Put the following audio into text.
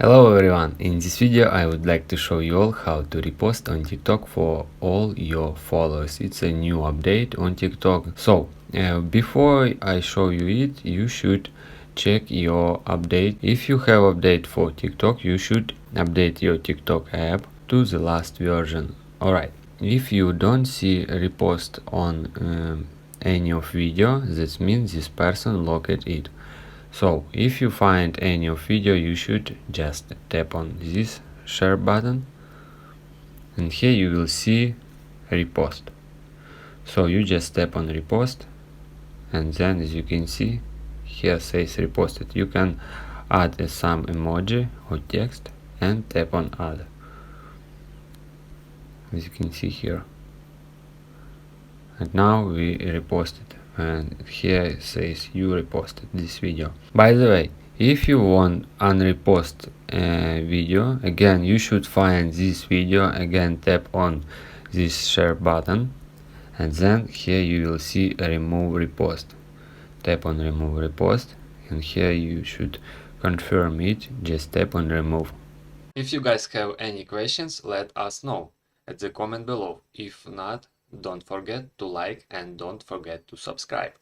Hello everyone, in this video I would like to show you all how to repost on TikTok for all your followers. It's a new update on TikTok. So before I show you it, you should check your update. If you have update for TikTok, you should update your TikTok app to the last version. Alright, if you don't see a repost on any of video, that means this person logged it. So if you find any of video, you should just tap on this share button, and here you will see repost. So you just tap on repost, and then as you can see here says reposted. You can add some emoji or text and tap on add, as you can see here. And now we reposted, and here it says you reposted this video. By the way, if you want unrepost video, again you should find this video, again tap on this share button, and then here you will see remove repost. Tap on remove repost, and here you should confirm it, just tap on remove. If you guys have any questions, let us know at the comment below. If not, don't forget to like and don't forget to subscribe.